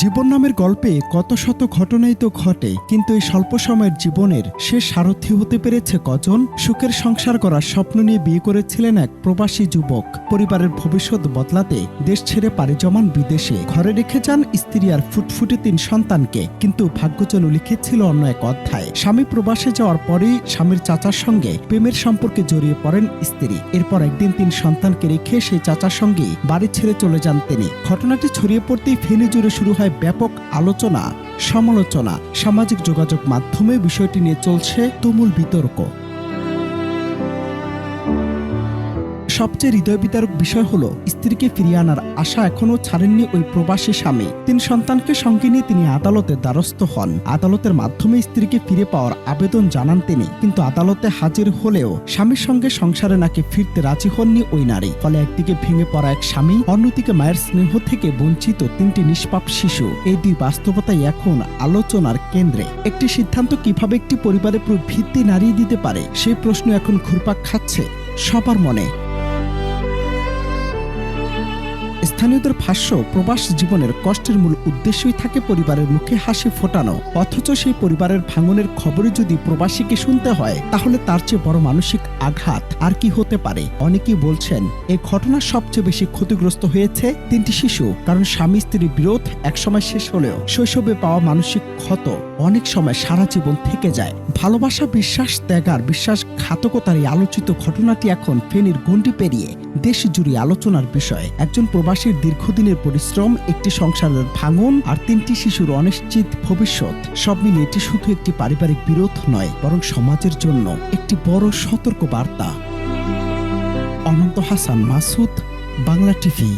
জীবন নামের গল্পে কত শত ঘটনাই তো ঘটে, কিন্তু এই স্বল্প সময়ের জীবনের শেষ সারথি হতে পেরেছে কজন? সুখের সংসার করার স্বপ্ন নিয়ে বিয়ে করেছিলেন এক প্রবাসী যুবক। পরিবারের ভবিষ্যৎ বদলাতে দেশ ছেড়ে পাড়ি জমান বিদেশে। ঘরে রেখে যান স্ত্রী আর ফুটফুটে 3 সন্তানকে। কিন্তু ভাগ্যজনু লিখেছিল অন্য এক অধ্যায়। স্বামী প্রবাসে যাওয়ার পরেই স্বামীর চাচার সঙ্গে প্রেমের সম্পর্কে জড়িয়ে পড়েন স্ত্রী। এরপর একদিন 3 সন্তানকে রেখে সেই চাচার সঙ্গেই বাড়ি ছেড়ে চলে যান তিনি। ঘটনাটি ছড়িয়ে পড়তেই ফেনী জুড়ে শুরু হয় ব্যাপক আলোচনা, সমালোচনা। সামাজিক যোগাযোগ মাধ্যমে বিষয়টি নিয়ে চলছে তুমুল বিতর্ক। সবচেয়ে হৃদয় বিতারক বিষয় হলো, স্ত্রীকে ফিরিয়ে আনার আশা এখনও ছাড়েননি ওই প্রবাসী স্বামী। 3 সন্তানকে সঙ্গে নিয়ে তিনি আদালতের দ্বারস্থ হন। আদালতের মাধ্যমে স্ত্রীকে ফিরে পাওয়ার আবেদন জানান তিনি। কিন্তু আদালতে হাজির হলেও স্বামীর সঙ্গে সংসারে নাকি ফিরতে রাজি হননি ওই নারী। ফলে একদিকে ভেঙে পড়া এক স্বামী, অন্যদিকে মায়ের স্নেহ থেকে বঞ্চিত 3টি নিষ্পাপ শিশু। এই দুই বাস্তবতাই এখন আলোচনার কেন্দ্রে। একটি সিদ্ধান্ত কিভাবে একটি পরিবারের পুরো ভিত্তি নাড়িয়ে দিতে পারে, সেই প্রশ্ন এখন ঘুরপাক খাচ্ছে সবার মনে। স্থানীয়দের ভাষ্য, প্রবাস জীবনের কষ্টের মূল উদ্দেশ্যই থাকে পরিবারের মুখে হাসি ফোটানো। অথচ সেই পরিবারের ভাঙনের খবরে যদি প্রবাসীকে শুনতে হয়, তাহলে তার চেয়ে বড় মানসিক আঘাত আর কি হতে পারে? অনেকেই বলছেন, এই ঘটনা সবচেয়ে বেশি ক্ষতিগ্রস্ত হয়েছে 3টি শিশু। কারণ স্বামী স্ত্রীর বিরোধ একসময় শেষ হলেও শৈশবে পাওয়া মানসিক ক্ষত অনেক সময় সারা জীবন থেকে যায়। ভালোবাসা, বিশ্বাস ত্যাগ আর বিশ্বাসঘাতকতার এই আলোচিত ঘটনাটি এখন ফেনীর গণ্ডি পেরিয়ে দেশ জুড়ে আলোচনার বিষয়। একজন প্রবাসীর দীর্ঘদিনের পরিশ্রম, একটি সংসারের ভাঙন আর 3টি শিশুর অনিশ্চিত ভবিষ্যৎ, সব মিলিয়ে এটি শুধু একটি পারিবারিক বিরোধ নয়, বরং সমাজের জন্য একটি বড় সতর্ক বার্তা। অনন্ত হাসান মাসুদ, বাংলা টিভি।